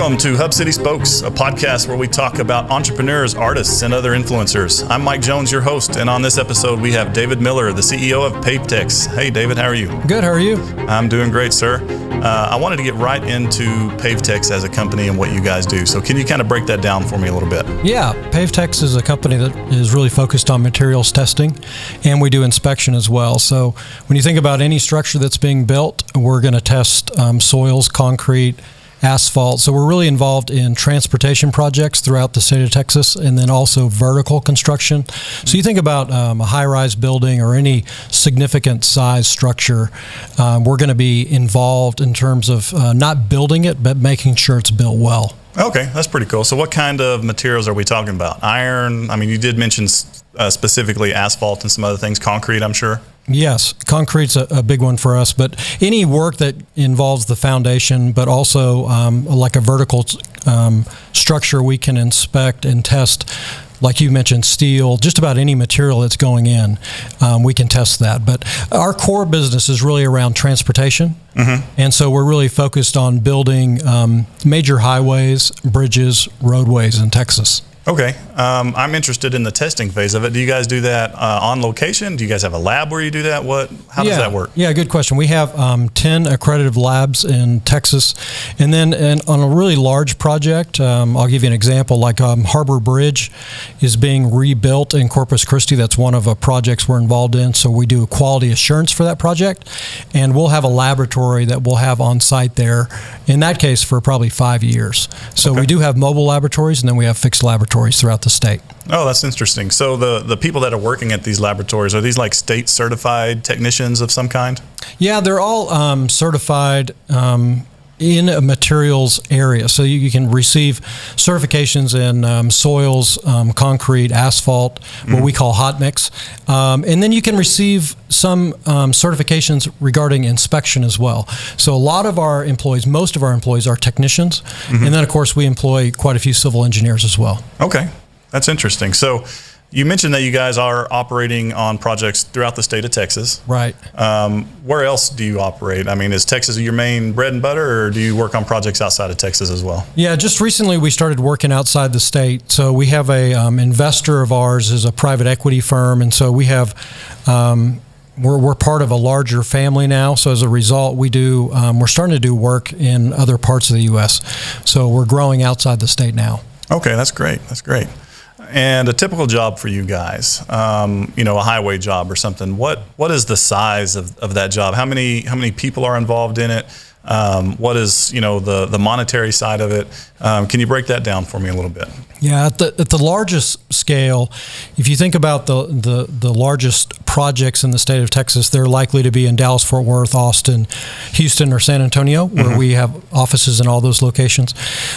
Welcome to Hub City Spokes, a podcast where we talk about entrepreneurs, artists, and other influencers. I'm Mike Jones, your host, and on this episode we have David Miller, the CEO of PaveTex. Hey, David, how are you? Good, how are you? I'm doing great, sir. I wanted to get right into PaveTex as a company and what you guys do. So can you kind of break that down for me a little bit? Yeah, PaveTex is a company that is really focused on materials testing, and we do inspection as well. So when you think about any structure that's being built, we're going to test soils, concrete, asphalt. So we're really involved in transportation projects throughout the state of Texas, and then also vertical construction. So you think about a high-rise building or any significant size structure, we're going to be involved in terms of not building it, but making sure it's built well. Okay, that's pretty cool. So what kind of materials are we talking about? Iron? I mean, you did mention specifically asphalt and some other things. Concrete, I'm sure. Yes, concrete's a big one for us, but any work that involves the foundation, but also like a vertical structure, we can inspect and test. Like you mentioned, steel, just about any material that's going in, we can test that. But our core business is really around transportation. Mm-hmm. And so we're really focused on building major highways, bridges, roadways in Texas. Okay. I'm interested in the testing phase of it. Do you guys do that on location? Do you guys have a lab where you do that? How does that work? Yeah, good question. We have 10 accredited labs in Texas. And then on a really large project, I'll give you an example, like Harbor Bridge is being rebuilt in Corpus Christi. That's one of the projects we're involved in. So we do a quality assurance for that project. And we'll have a laboratory that we'll have on site there, in that case, for probably 5 years. So we do have mobile laboratories, and then we have fixed laboratories throughout the state. Oh, that's interesting. So the people that are working at these laboratories, are these like state certified technicians of some kind? Yeah, they're all certified in a materials area. So you can receive certifications in soils, concrete, asphalt, what we call hot mix. And then you can receive some certifications regarding inspection as well. So a lot of our employees, most of our employees are technicians. Mm-hmm. And then, of course, we employ quite a few civil engineers as well. Okay, that's interesting. So you mentioned that you guys are operating on projects throughout the state of Texas. Right. Where else do you operate? I mean, is Texas your main bread and butter, or do you work on projects outside of Texas as well? Yeah, just recently we started working outside the state. So we have a investor of ours is a private equity firm, and so we have we're part of a larger family now. So as a result, we're starting to do work in other parts of the U.S. So we're growing outside the state now. Okay, that's great. That's great. And a typical job for you guys, a highway job or something. What is the size of that job? How many people are involved in it? What is the monetary side of it? Can you break that down for me a little bit? Yeah, at the largest scale, if you think about the largest projects in the state of Texas, they're likely to be in Dallas, Fort Worth, Austin, Houston, or San Antonio, where we have offices in all those locations.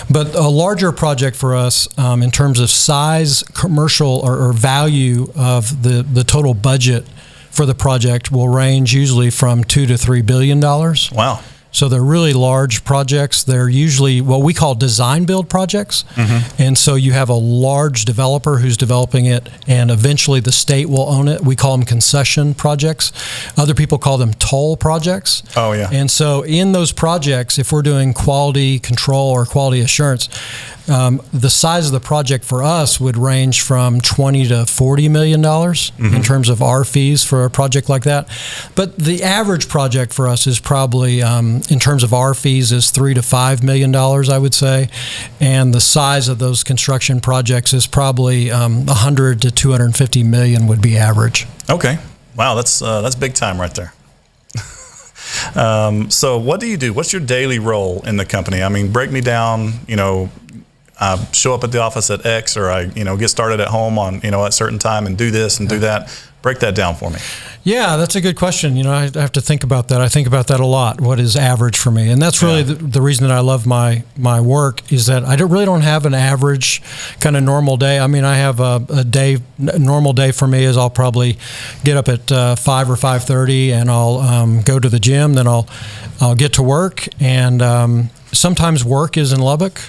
But a larger project for us, in terms of size, commercial, or value of the total budget for the project, will range usually from $2 to $3 billion. Wow. So they're really large projects. They're usually what we call design build projects. Mm-hmm. And so you have a large developer who's developing it, and eventually the state will own it. We call them concession projects. Other people call them toll projects. Oh, yeah. And so in those projects, if we're doing quality control or quality assurance, the size of the project for us would range from $20 to $40 million in terms of our fees for a project like that. But the average project for us is probably, in terms of our fees, is $3 to $5 million, I would say. And the size of those construction projects is probably 100 to 250 million would be average. Okay. Wow, that's big time right there. So what do you do? What's your daily role in the company? I mean, break me down, show up at the office at X, or I get started at home on at a certain time and do this and do that. Break that down for me. Yeah, that's a good question. I have to think about that. I think about that a lot. What is average for me? And that's really the reason that I love my work, is that I really don't have an average kind of normal day. I mean, I have a normal day for me is I'll probably get up at 5 or 5:30 and I'll go to the gym. Then I'll get to work, and sometimes work is in Lubbock.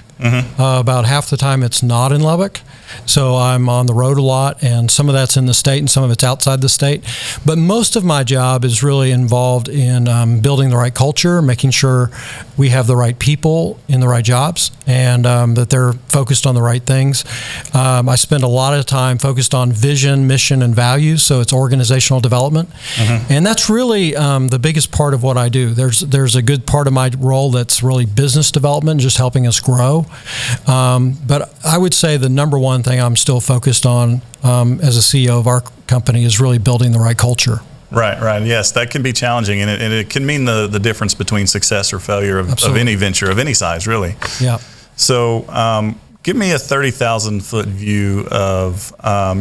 About half the time it's not in Lubbock. So I'm on the road a lot, and some of that's in the state and some of it's outside the state. But most of my job is really involved in building the right culture, making sure we have the right people in the right jobs, and that they're focused on the right things. I spend a lot of time focused on vision, mission, and values, so it's organizational development. And that's really the biggest part of what I do. There's a good part of my role that's really business development, just helping us grow. But I would say the number one thing I'm still focused on as a CEO of our company is really building the right culture. Right. Yes, that can be challenging, and it can mean the difference between success or failure of any venture of any size, really. Yeah. So give me a 30,000-foot view of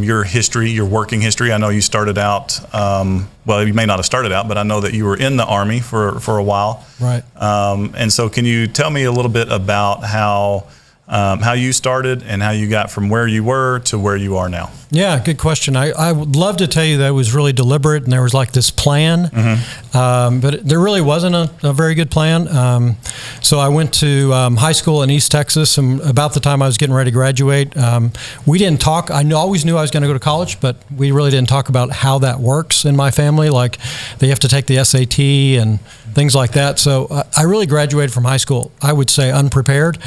your history, your working history. I know you started out, well, you may not have started out, but I know that you were in the Army for a while. Right. And so can you tell me a little bit about how you started and how you got from where you were to where you are now? Yeah, good question. I would love to tell you that it was really deliberate and there was like this plan, but there really wasn't a very good plan. So I went to high school in East Texas, and about the time I was getting ready to graduate, we didn't talk. I always knew I was going to go to college, but we really didn't talk about how that works in my family. Like they have to take the SAT and things like that. So I really graduated from high school, I would say, unprepared.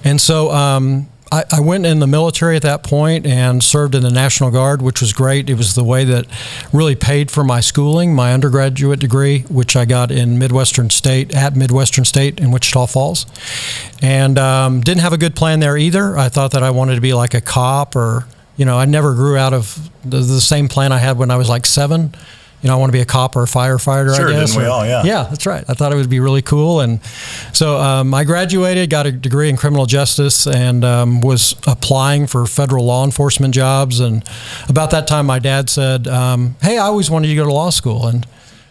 And so I went in the military at that point and served in the National Guard, which was great. It was the way that really paid for my schooling, my undergraduate degree, which I got in Midwestern State in Wichita Falls. And didn't have a good plan there either. I thought that I wanted to be like a cop, or, I never grew out of the same plan I had when I was like 7. I want to be a cop or a firefighter, sure, I guess. Didn't we all, yeah. Yeah, that's right. I thought it would be really cool. And so I graduated, got a degree in criminal justice, and was applying for federal law enforcement jobs. And about that time, my dad said, hey, I always wanted you to go to law school. And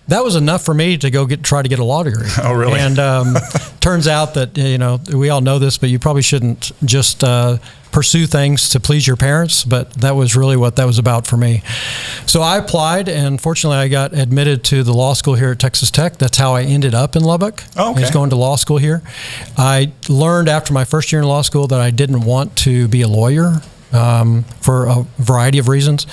that was enough for me to go try to get a law degree. Oh, really? And turns out that, we all know this, but you probably shouldn't just pursue things to please your parents, but that was really what that was about for me. So I applied, and fortunately I got admitted to the law school here at Texas Tech. That's how I ended up in Lubbock. Oh, okay. I was going to law school here. I learned after my first year in law school that I didn't want to be a lawyer. For a variety of reasons.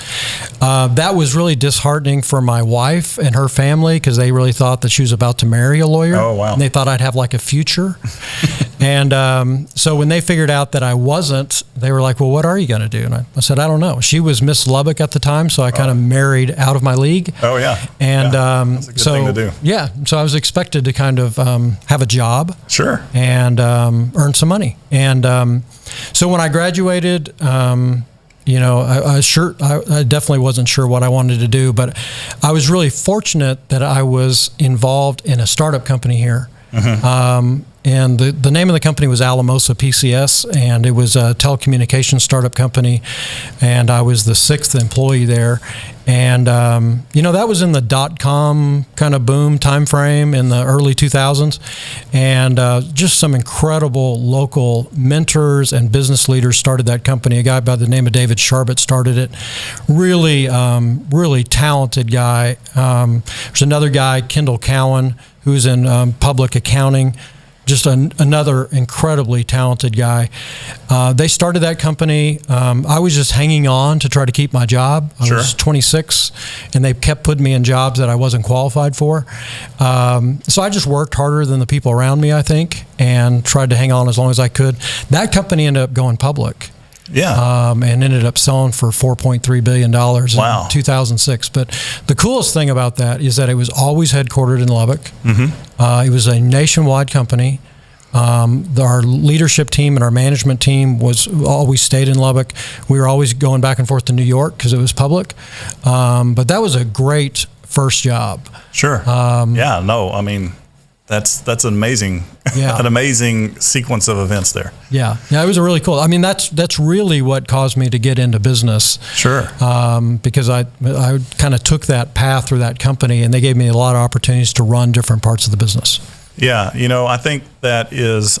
That was really disheartening for my wife and her family, because they really thought that she was about to marry a lawyer. Oh, wow. And they thought I'd have like a future. And so when they figured out that I wasn't, they were like, well, what are you going to do? And I said, I don't know. She was Miss Lubbock at the time, so I kind of married out of my league. Oh, yeah. And that's a good thing to do. Yeah. So I was expected to kind of have a job. Sure. And earn some money. And so when I graduated, I definitely wasn't sure what I wanted to do, but I was really fortunate that I was involved in a startup company here. And the name of the company was Alamosa PCS, and it was a telecommunications startup company, and I was the 6th employee there. And, that was in the .com kind of boom time frame in the early 2000s. And just some incredible local mentors and business leaders started that company. A guy by the name of David Sharbett started it. Really, really talented guy. There's another guy, Kendall Cowan, who's in public accounting. Just another incredibly talented guy. They started that company. I was just hanging on to try to keep my job. I was 26, and they kept putting me in jobs that I wasn't qualified for. So I just worked harder than the people around me, I think, and tried to hang on as long as I could. That company ended up going public. Yeah. And ended up selling for $4.3 billion in 2006. But the coolest thing about that is that it was always headquartered in Lubbock. It was a nationwide company. Our leadership team and our management team always stayed in Lubbock. We were always going back and forth to New York because it was public. But that was a great first job. Sure. That's amazing. Yeah. An amazing sequence of events there. Yeah. Yeah, it was a really cool. I mean, that's really what caused me to get into business. Sure. Because I kind of took that path through that company, and they gave me a lot of opportunities to run different parts of the business. Yeah. I think that is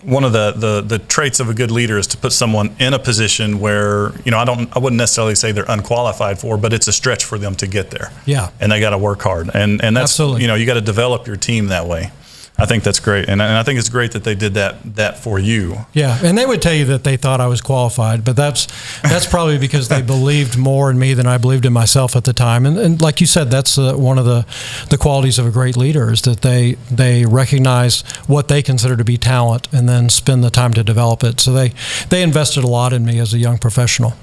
one of the traits of a good leader is to put someone in a position where, I wouldn't necessarily say they're unqualified for, but it's a stretch for them to get there. Yeah. And they got to work hard. And that's, absolutely. You got to develop your team that way. I think that's great. And I think it's great that they did that for you. Yeah. And they would tell you that they thought I was qualified, but that's probably because they believed more in me than I believed in myself at the time. And like you said, that's one of the qualities of a great leader, is that they recognize what they consider to be talent and then spend the time to develop it. So they invested a lot in me as a young professional.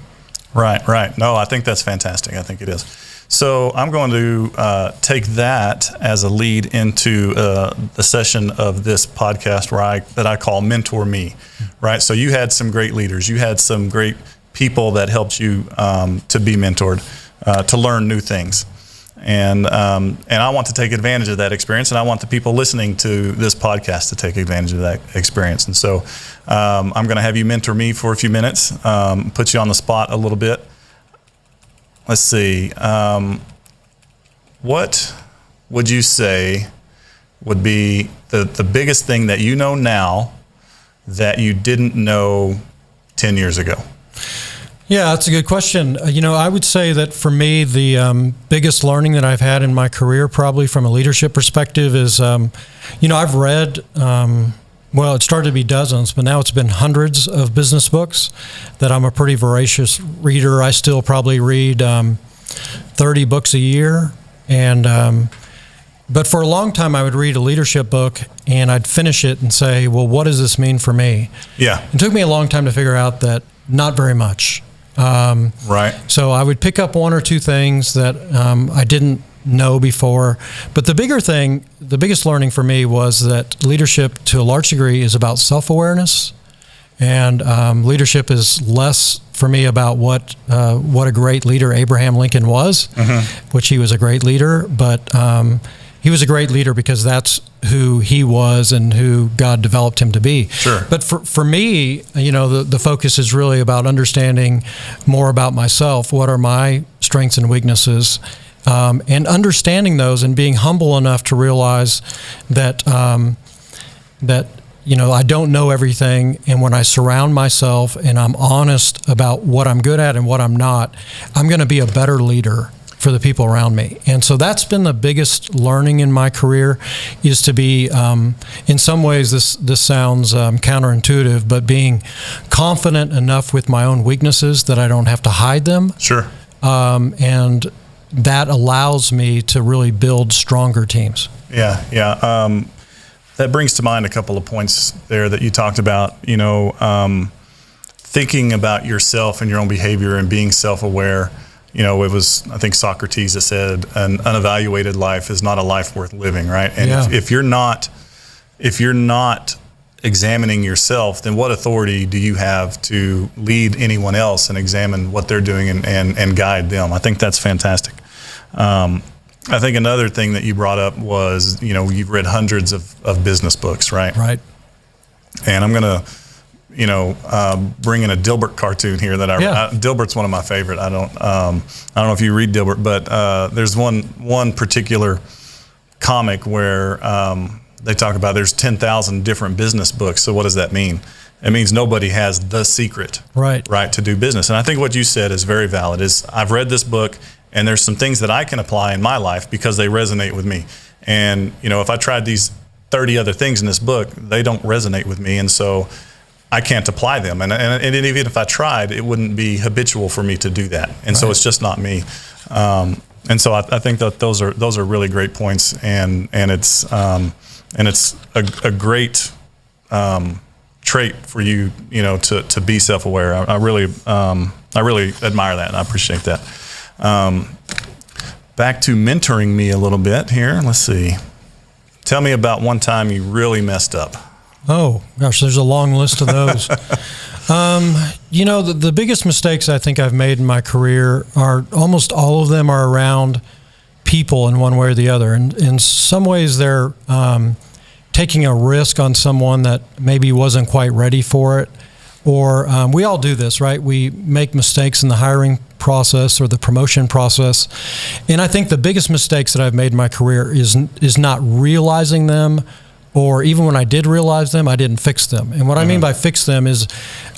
Right. No, I think that's fantastic. I think it is. So I'm going to take that as a lead into the session of this podcast that I call Mentor Me, right? So you had some great leaders. You had some great people that helped you to be mentored, to learn new things. And I want to take advantage of that experience, and I want the people listening to this podcast to take advantage of that experience. And so I'm going to have you mentor me for a few minutes, put you on the spot a little bit. Let's see. What would you say would be the biggest thing that you know now that you didn't know 10 years ago? Yeah, that's a good question. I would say that for me, the biggest learning that I've had in my career, probably from a leadership perspective, is, I've read, it started to be dozens, but now it's been hundreds of business books that I'm a pretty voracious reader. I still probably read 30 books a year. But for a long time, I would read a leadership book and I'd finish it and say, well, what does this mean for me? Yeah. It took me a long time to figure out that not very much. Right. So I would pick up one or two things that I didn't know before. But the biggest learning for me was that leadership, to a large degree, is about self-awareness. And leadership is less for me about what a great leader Abraham Lincoln was, which he was a great leader, but he was a great leader because that's who he was and who God developed him to be. Sure. But for me, the focus is really about understanding more about myself. What are my strengths and weaknesses? And understanding those and being humble enough to realize that I don't know everything, and when I surround myself and I'm honest about what I'm good at and what I'm not, I'm going to be a better leader for the people around me. And so that's been the biggest learning in my career, is to be, in some ways this sounds counterintuitive, but being confident enough with my own weaknesses that I don't have to hide them. Sure. And that allows me to really build stronger teams. Yeah. That brings to mind a couple of points there that you talked about, thinking about yourself and your own behavior and being self-aware. It was, I think Socrates that said, an unevaluated life is not a life worth living, right? And if you're not examining yourself, then what authority do you have to lead anyone else and examine what they're doing and guide them? I think that's fantastic. I think another thing that you brought up was, you've read hundreds of business books, right? Right. And I'm going to, bring in a Dilbert cartoon here that Dilbert's one of my favorite. I don't know if you read Dilbert, but there's one particular comic where they talk about there's 10,000 different business books. So what does that mean? It means nobody has the secret, right, to do business. And I think what you said is very valid. Is I've read this book, and there's some things that I can apply in my life because they resonate with me. And, if I tried these 30 other things in this book, they don't resonate with me. And so I can't apply them. And even if I tried, it wouldn't be habitual for me to do that. And so it's just not me. And so I think that those are really great points. And it's a great trait for you, to be self-aware. I really admire that, and I appreciate that. Back to mentoring me a little bit here. Let's see. Tell me about one time you really messed up. Oh, gosh, there's a long list of those. The biggest mistakes I think I've made in my career are almost all of them are around people in one way or the other. And in some ways they're taking a risk on someone that maybe wasn't quite ready for it. Or we all do this, right? We make mistakes in the hiring process or the promotion process. And I think the biggest mistakes that I've made in my career is not realizing them, or even when I did realize them, I didn't fix them. And what I mean by fix them is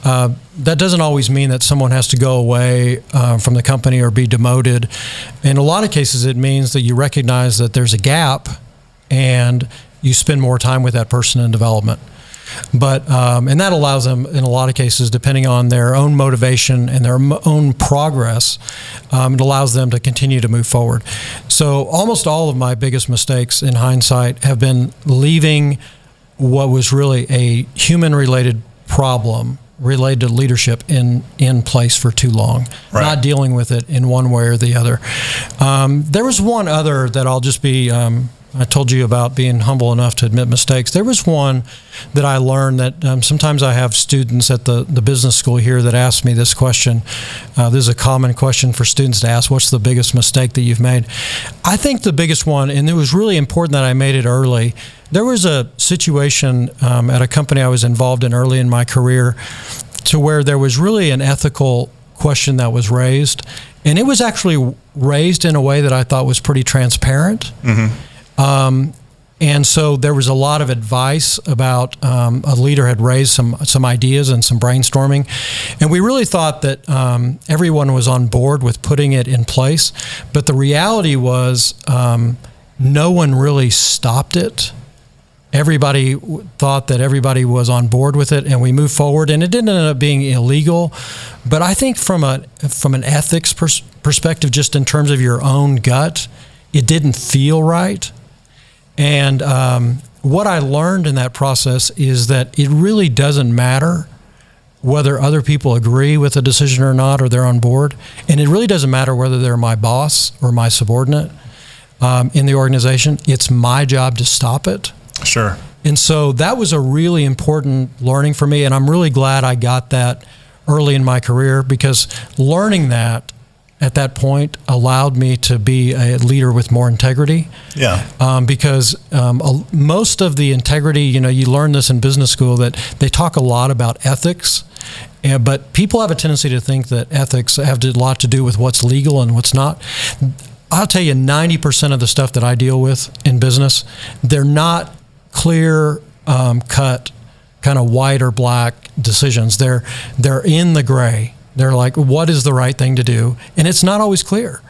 that doesn't always mean that someone has to go away from the company or be demoted. In a lot of cases, it means that you recognize that there's a gap and you spend more time with that person in development. But and that allows them, in a lot of cases, depending on their own motivation and their own progress, it allows them to continue to move forward. So almost all of my biggest mistakes in hindsight have been leaving what was really a human-related problem related to leadership in place for too long, not dealing with it in one way or the other. There was one other that I'll just be, I told you about being humble enough to admit mistakes. There was one that I learned that sometimes I have students at the business school here that ask me this question. This is a common question for students to ask: what's the biggest mistake that you've made? I think the biggest one, and it was really important that I made it early, there was a situation at a company I was involved in early in my career to where there was really an ethical question that was raised. And it was actually raised in a way that I thought was pretty transparent. And so there was a lot of advice about a leader had raised some ideas and some brainstorming. And we really thought that everyone was on board with putting it in place. But the reality was no one really stopped it. Everybody thought that everybody was on board with it, and we moved forward, and it didn't end up being illegal. But I think from an ethics perspective, just in terms of your own gut, it didn't feel right. And what I learned in that process is that it really doesn't matter whether other people agree with the decision or not, or they're on board. And it really doesn't matter whether they're my boss or my subordinate in the organization. It's my job to stop it. Sure. And so that was a really important learning for me, and I'm really glad I got that early in my career, because learning that at that point allowed me to be a leader with more integrity. Yeah. Because most of the integrity, you learn this in business school, that they talk a lot about ethics, but people have a tendency to think that ethics have a lot to do with what's legal and what's not. I'll tell you, 90% of the stuff that I deal with in business, they're not clear cut, kind of white or black decisions. They're in the gray. They're like, what is the right thing to do? And it's not always clear.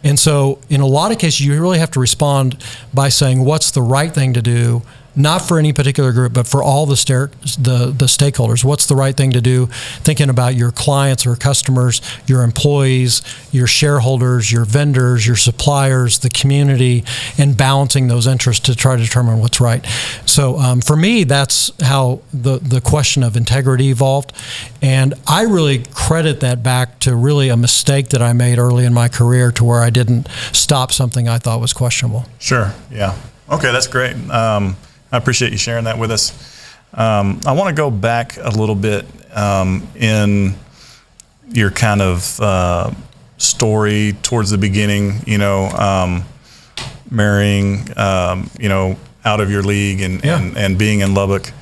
And so in a lot of cases, you really have to respond by saying, what's the right thing to do? Not for any particular group, but for all the stakeholders. What's the right thing to do? Thinking about your clients or customers, your employees, your shareholders, your vendors, your suppliers, the community, and balancing those interests to try to determine what's right. So for me, that's how the question of integrity evolved. And I really credit that back to really a mistake that I made early in my career, to where I didn't stop something I thought was questionable. Sure. Yeah. Okay, that's great. I appreciate you sharing that with us. I want to go back a little bit in your kind of story towards the beginning, marrying, out of your league and being in Lubbock.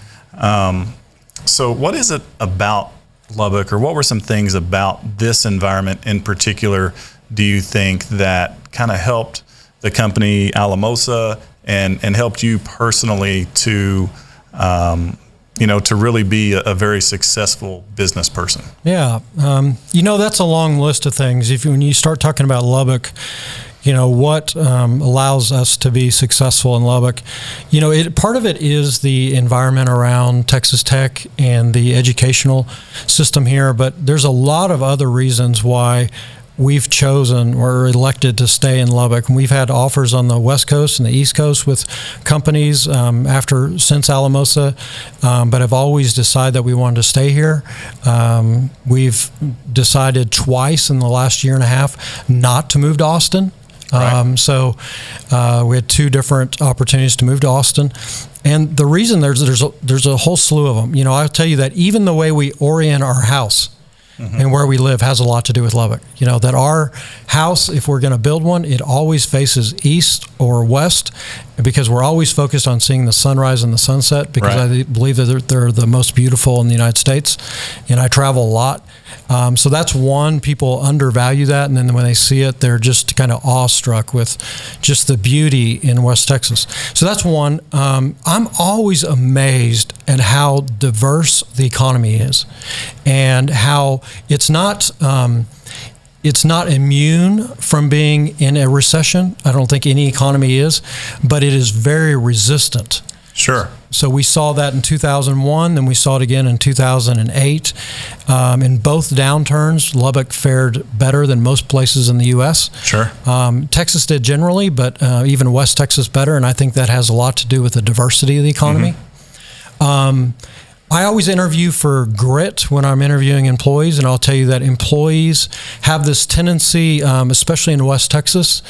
So what is it about Lubbock, or what were some things about this environment in particular do you think that kind of helped the company Alamosa and helped you personally to, to really be a very successful business person? Yeah. That's a long list of things. When you start talking about Lubbock, what allows us to be successful in Lubbock, part of it is the environment around Texas Tech and the educational system here, but there's a lot of other reasons why we've chosen or elected to stay in Lubbock. And we've had offers on the West Coast and the East Coast with companies since Alamosa, but have always decided that we wanted to stay here. We've decided twice in the last year and a half not to move to Austin. Right. So we had two different opportunities to move to Austin. And the reason there's a whole slew of them. I'll tell you that even the way we orient our house and where we live has a lot to do with Lubbock. That our house, if we're going to build one, it always faces east or west, because we're always focused on seeing the sunrise and the sunset, because I believe that they're the most beautiful in the United States, and I travel a lot. So that's one. People undervalue that, and then when they see it, they're just kind of awestruck with just the beauty in West Texas. So that's one. I'm always amazed at how diverse the economy is, and how it's not immune from being in a recession. I don't think any economy is, but it is very resistant Sure. So we saw that in 2001, then we saw it again in 2008. In both downturns, Lubbock fared better than most places in the U.S. Sure. Texas did generally, but even West Texas better, and I think that has a lot to do with the diversity of the economy. I always interview for grit when I'm interviewing employees, and I'll tell you that employees have this tendency, especially in West Texas.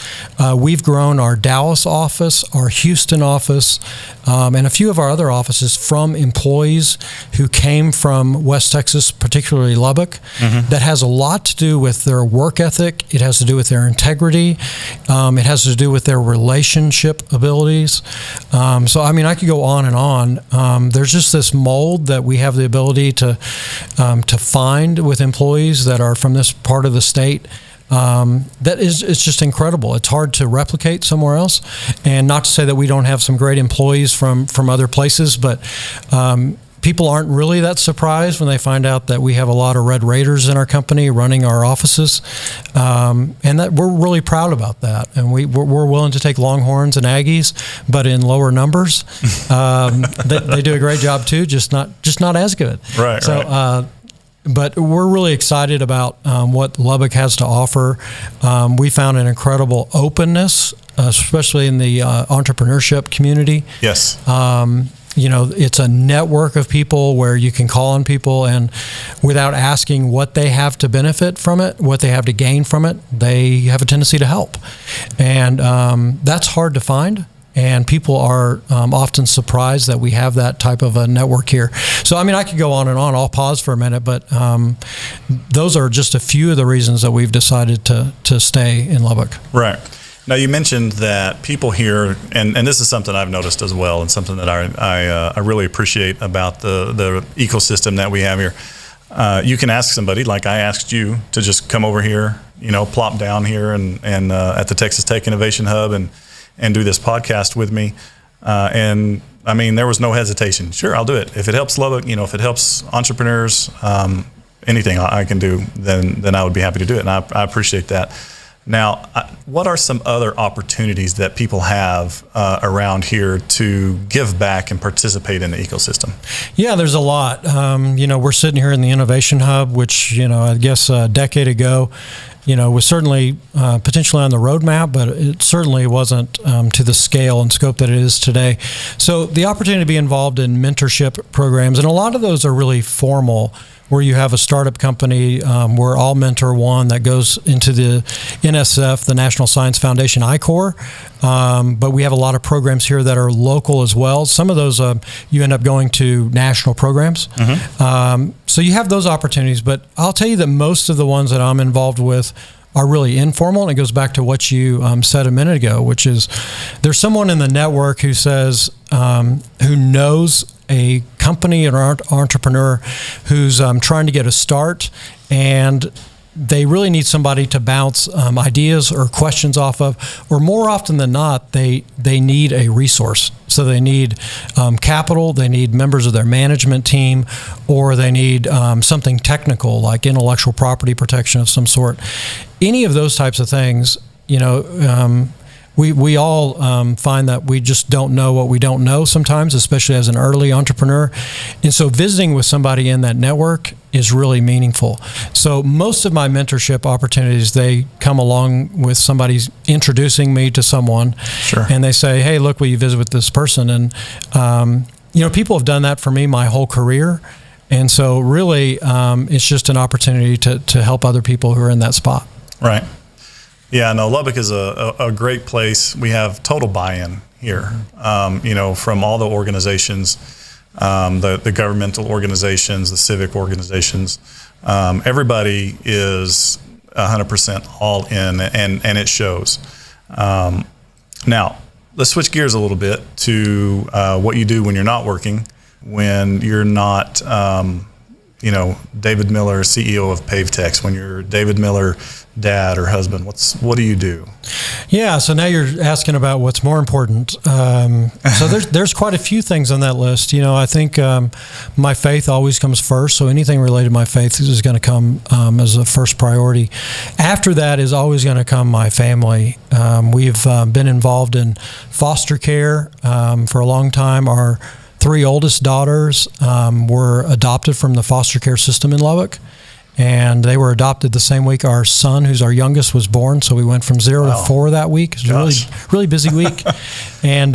We've grown our Dallas office, our Houston office, and a few of our other offices from employees who came from West Texas, particularly Lubbock. That has a lot to do with their work ethic. It has to do with their integrity. It has to do with their relationship abilities. So, I mean, I could go on and on. There's just this mold that we have the ability to find with employees that are from this part of the state. That is, it's just incredible. It's hard to replicate somewhere else. And not to say that we don't have some great employees from other places, but people aren't really that surprised when they find out that we have a lot of Red Raiders in our company running our offices, and that we're really proud about that. And we're willing to take Longhorns and Aggies, but in lower numbers. They do a great job too, just not as good. Right. So. Right. But we're really excited about what Lubbock has to offer. We found an incredible openness, especially in the entrepreneurship community. Yes. It's a network of people where you can call on people, and without asking what they have to benefit from it, what they have to gain from it, they have a tendency to help. And that's hard to find. And people are often surprised that we have that type of a network here. So, I mean, I could go on and on. I'll pause for a minute, but those are just a few of the reasons that we've decided to stay in Lubbock. Right. Now, you mentioned that people here, and this is something I've noticed as well, and something that I really appreciate about the ecosystem that we have here. You can ask somebody, like I asked you, to just come over here, plop down here and at the Texas Tech Innovation Hub and do this podcast with me. And I mean, there was no hesitation. Sure, I'll do it. If it helps Lubbock, if it helps entrepreneurs, anything I can do, then I would be happy to do it. And I appreciate that. Now, what are some other opportunities that people have around here to give back and participate in the ecosystem? Yeah, there's a lot. We're sitting here in the Innovation Hub, which, I guess a decade ago, was certainly potentially on the roadmap, but it certainly wasn't to the scale and scope that it is today. So the opportunity to be involved in mentorship programs, and a lot of those are really formal, where you have a startup company where I'll mentor one that goes into the NSF, the National Science Foundation I-Corps. But we have a lot of programs here that are local as well. Some of those you end up going to national programs. So you have those opportunities, but I'll tell you that most of the ones that I'm involved with are really informal, and it goes back to what you said a minute ago, which is there's someone in the network who says, who knows a company or entrepreneur who's trying to get a start, and they really need somebody to bounce ideas or questions off of, or more often than not, they need a resource. So they need capital, they need members of their management team, or they need something technical like intellectual property protection of some sort. Any of those types of things, we all find that we just don't know what we don't know sometimes, especially as an early entrepreneur. And so visiting with somebody in that network is really meaningful. So most of my mentorship opportunities, they come along with somebody introducing me to someone. Sure. And they say, hey, look, will you visit with this person? And, people have done that for me my whole career. And so really, it's just an opportunity to help other people who are in that spot. Right. Yeah, no, Lubbock is a great place. We have total buy-in here, from all the organizations, the governmental organizations, the civic organizations. Everybody is 100% all in, and it shows. Now, let's switch gears a little bit to what you do when you're not working, when you're not David Miller, CEO of PaveTex, when you're David Miller, dad or husband, what do you do? Yeah, so now you're asking about what's more important. So there's quite a few things on that list. I think my faith always comes first. So anything related to my faith is going to come as a first priority. After that is always going to come my family. We've been involved in foster care for a long time. Our 3 oldest daughters were adopted from the foster care system in Lubbock. And they were adopted the same week our son, who's our youngest, was born. So we went from 0 to 4 that week. It was a really busy week. And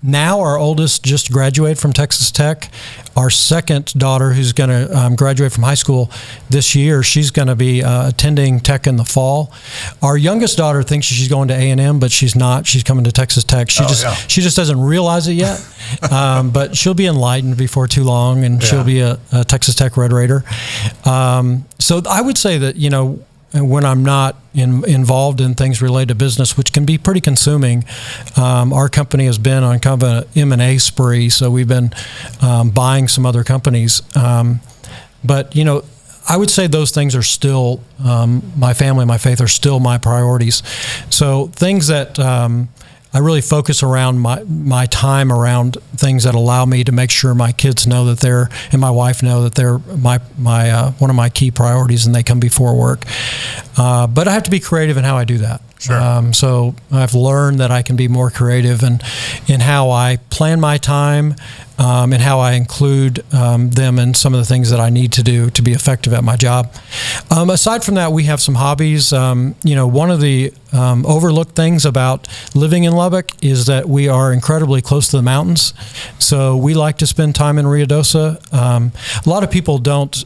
now our oldest just graduated from Texas Tech. Our second daughter, who's going to graduate from high school this year, she's going to be attending Tech in the fall. Our youngest daughter thinks she's going to A&M, but she's not. She's coming to Texas Tech. She just doesn't realize it yet. But she'll be enlightened before too long, and she'll be a Texas Tech Red Raider. So I would say that, when I'm not involved in things related to business, which can be pretty consuming, our company has been on kind of an M&A spree. So we've been buying some other companies. But, I would say those things are still, my family and my faith are still my priorities. So things that I really focus around my time around things that allow me to make sure my kids know that and my wife know that they're my one of my key priorities, and they come before work. But I have to be creative in how I do that. Sure. So I've learned that I can be more creative in how I plan my time, and how I include them in some of the things that I need to do to be effective at my job. Aside from that, we have some hobbies. One of the overlooked things about living in Lubbock is that we are incredibly close to the mountains. So we like to spend time in Ruidoso. A lot of people don't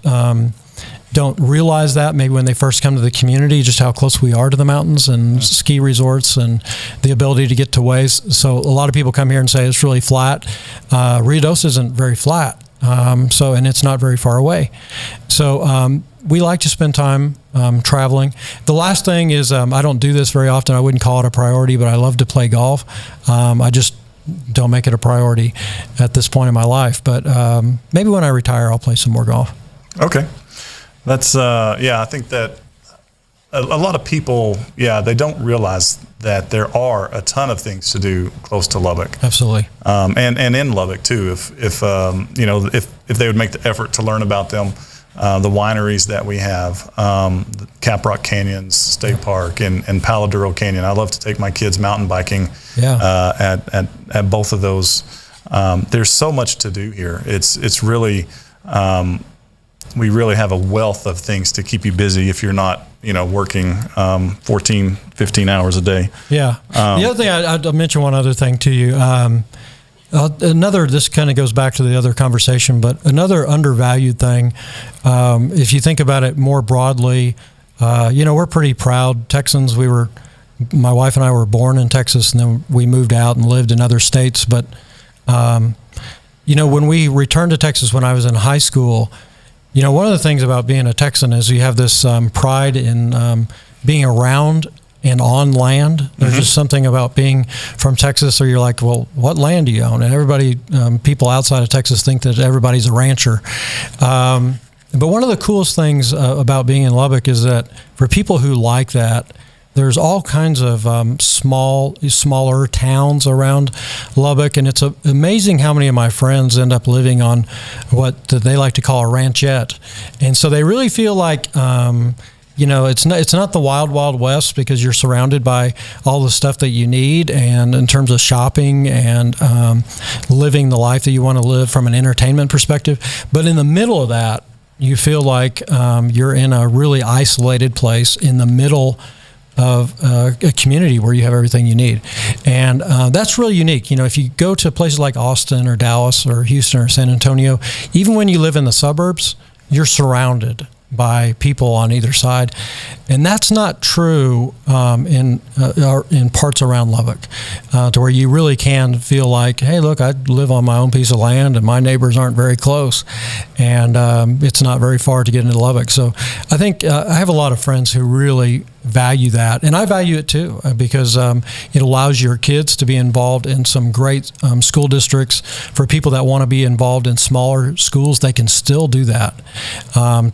realize that maybe when they first come to the community, just how close we are to the mountains and ski resorts and the ability to get to ways. So a lot of people come here and say it's really flat. Ruidoso isn't very flat. And it's not very far away. So we like to spend time traveling. The last thing is, I don't do this very often. I wouldn't call it a priority, but I love to play golf. I just don't make it a priority at this point in my life. But maybe when I retire, I'll play some more golf. Okay. That's, I think that a lot of people, they don't realize that there are a ton of things to do close to Lubbock. Absolutely. And in Lubbock too, if they would make the effort to learn about them, the wineries that we have, the Caprock Canyons State Park and Paladuro Canyon. I love to take my kids mountain biking at both of those. There's so much to do here. It's really, we really have a wealth of things to keep you busy if you're not, working 14, 15 hours a day. Yeah. The other thing, I'll mention one other thing to you. This kind of goes back to the other conversation, but another undervalued thing, if you think about it more broadly, we're pretty proud Texans. My wife and I were born in Texas, and then we moved out and lived in other states. But, when we returned to Texas when I was in high school, one of the things about being a Texan is you have this pride in being around and on land. There's just something about being from Texas, or you're like, well, what land do you own? And everybody, people outside of Texas think that everybody's a rancher. But one of the coolest things about being in Lubbock is that for people who like that, there's all kinds of smaller towns around Lubbock, and it's amazing how many of my friends end up living on what they like to call a ranchette. And so they really feel like, it's not the wild, wild west, because you're surrounded by all the stuff that you need, and in terms of shopping and living the life that you want to live from an entertainment perspective. But in the middle of that, you feel like you're in a really isolated place in the middle of a community where you have everything you need. And that's really unique. If you go to places like Austin or Dallas or Houston or San Antonio, even when you live in the suburbs, you're surrounded by people on either side, and that's not true in parts around Lubbock, to where you really can feel like, hey, look, I live on my own piece of land, and my neighbors aren't very close, and it's not very far to get into Lubbock. So I think I have a lot of friends who really value that, and I value it too, because it allows your kids to be involved in some great school districts. For people that want to be involved in smaller schools, they can still do that.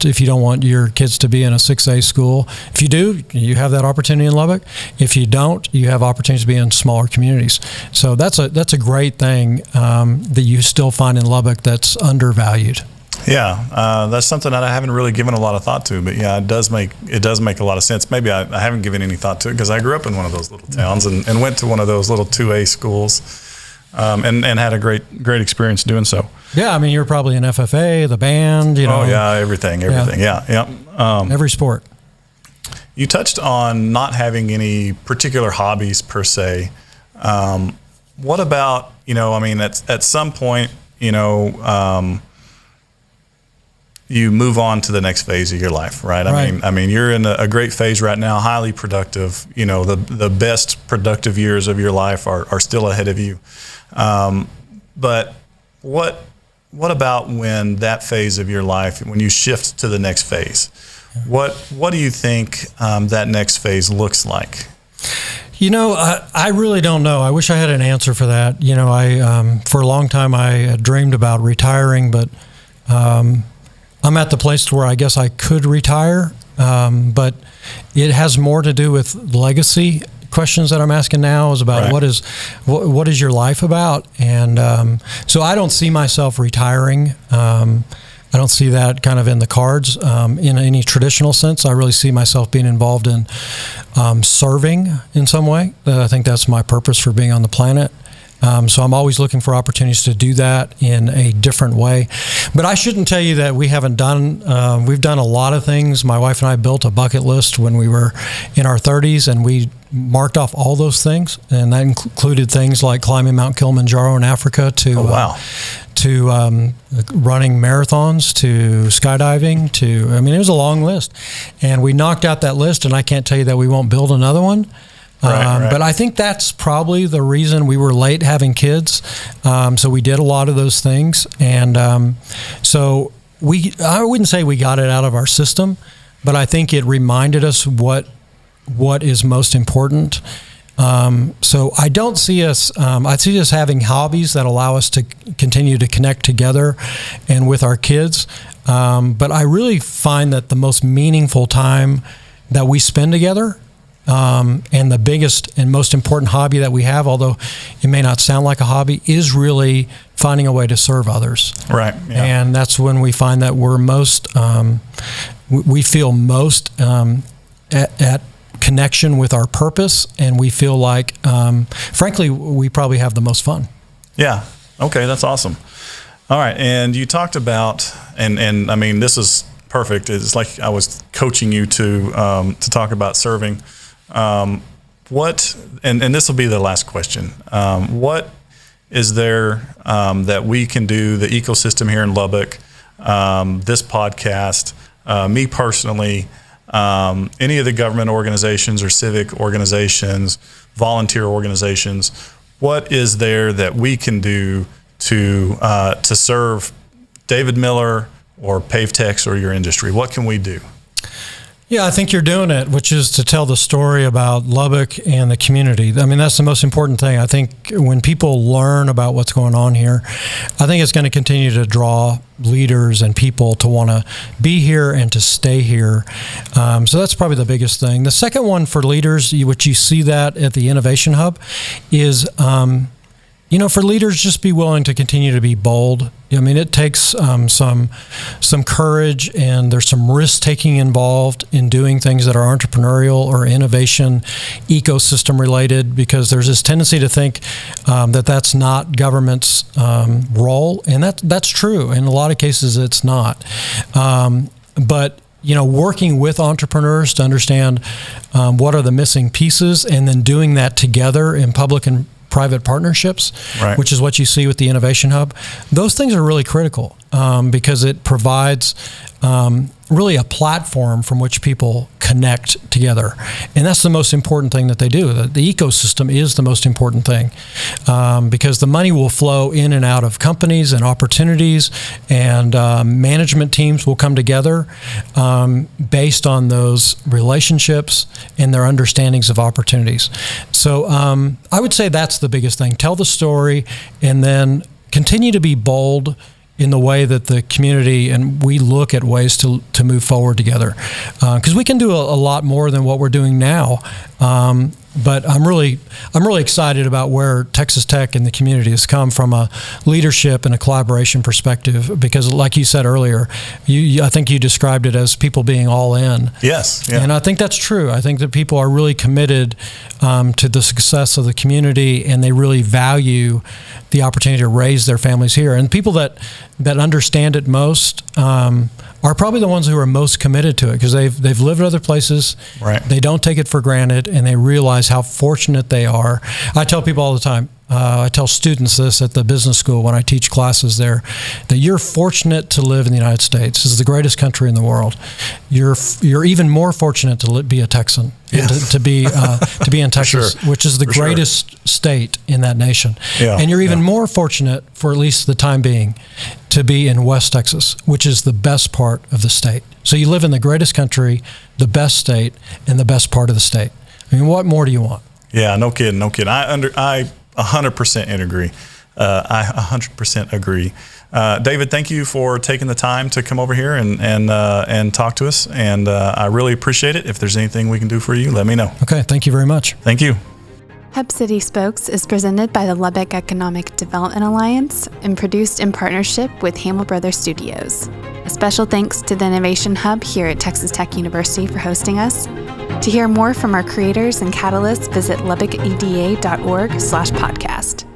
If you don't want your kids to be in a 6A school, if you do, you have that opportunity in Lubbock. If you don't, you have opportunities to be in smaller communities. So that's a great thing that you still find in Lubbock that's undervalued. Yeah, that's something that I haven't really given a lot of thought to, but yeah, it does make a lot of sense. Maybe I haven't given any thought to it because I grew up in one of those little towns and went to one of those little 2A schools, and had a great experience doing so. Yeah, I mean, you're probably in FFA, the band, you know. Oh yeah, everything. Yeah. Every sport. You touched on not having any particular hobbies per se. What about, I mean, at some point, you move on to the next phase of your life, right? I mean, you're in a great phase right now, highly productive. The best productive years of your life are still ahead of you. But what about when that phase of your life, when you shift to the next phase? What do you think that next phase looks like? I really don't know. I wish I had an answer for that. For a long time I dreamed about retiring, but I'm at the place where I guess I could retire, but it has more to do with legacy. Questions that I'm asking now is about what is your life about, and so I don't see myself retiring. I don't see that kind of in the cards in any traditional sense. I really see myself being involved in serving in some way. I think that's my purpose for being on the planet. So I'm always looking for opportunities to do that in a different way. But I shouldn't tell you that we haven't done, we've done a lot of things. My wife and I built a bucket list when we were in our 30s, and we marked off all those things. And that included things like climbing Mount Kilimanjaro in Africa to running marathons, to skydiving, it was a long list. And we knocked out that list, and I can't tell you that we won't build another one. But I think that's probably the reason we were late having kids. So we did a lot of those things. And so I wouldn't say we got it out of our system, but I think it reminded us what is most important. So I don't see us, I see us having hobbies that allow us to continue to connect together and with our kids. But I really find that the most meaningful time that we spend together, and the biggest and most important hobby that we have, although it may not sound like a hobby, is really finding a way to serve others. Right. Yeah. And that's when we find that we're most, we feel most at connection with our purpose, and we feel like, frankly, we probably have the most fun. Yeah. Okay, that's awesome. All right, and you talked about, and I mean, this is perfect. It's like I was coaching you to talk about serving. What, and this will be the last question. What is there that we can do, the ecosystem here in Lubbock, this podcast, me personally, any of the government organizations or civic organizations, volunteer organizations, what is there that we can do to serve David Miller or PaveTex or your industry? What can we do? Yeah, I think you're doing it, which is to tell the story about Lubbock and the community. I mean, that's the most important thing. I think when people learn about what's going on here, I think it's going to continue to draw leaders and people to want to be here and to stay here. So that's probably the biggest thing. The second one for leaders, which you see that at the Innovation Hub, is for leaders, just be willing to continue to be bold. I mean, it takes some courage, and there's some risk-taking involved in doing things that are entrepreneurial or innovation, ecosystem related, because there's this tendency to think that that's not government's role, and that's true. In a lot of cases, it's not. But working with entrepreneurs to understand what are the missing pieces, and then doing that together in public and private partnerships, which is what you see with the Innovation Hub. Those things are really critical because it provides really a platform from which people connect together. And that's the most important thing that they do. The ecosystem is the most important thing, because the money will flow in and out of companies and opportunities, and management teams will come together based on those relationships and their understandings of opportunities. So I would say that's the biggest thing. Tell the story, and then continue to be bold in the way that the community and we look at ways to move forward together, because we can do a lot more than what we're doing now. But I'm really excited about where Texas Tech and the community has come from a leadership and a collaboration perspective, because like you said earlier, I think you described it as people being all in. Yes. Yeah. And I think that's true. I think that people are really committed to the success of the community, and they really value the opportunity to raise their families here. And people that understand it most are probably the ones who are most committed to it, because they've lived other places. Right. They don't take it for granted, and they realize how fortunate they are. I tell people all the time, I tell students this at the business school when I teach classes there, that you're fortunate to live in the United States. This is the greatest country in the world. You're even more fortunate to be a Texan, and to be in Texas, sure. which is the greatest state in that nation. Yeah. And you're even more fortunate, for at least the time being, to be in West Texas, which is the best part of the state. So you live in the greatest country, the best state, and the best part of the state. I mean, what more do you want? Yeah, no kidding. I 100% agree. I 100% agree. David, thank you for taking the time to come over here and talk to us. And I really appreciate it. If there's anything we can do for you, let me know. Okay, thank you very much. Thank you. Hub City Spokes is presented by the Lubbock Economic Development Alliance and produced in partnership with Hamill Brothers Studios. A special thanks to the Innovation Hub here at Texas Tech University for hosting us. To hear more from our creators and catalysts, visit lubbockeda.org/podcast.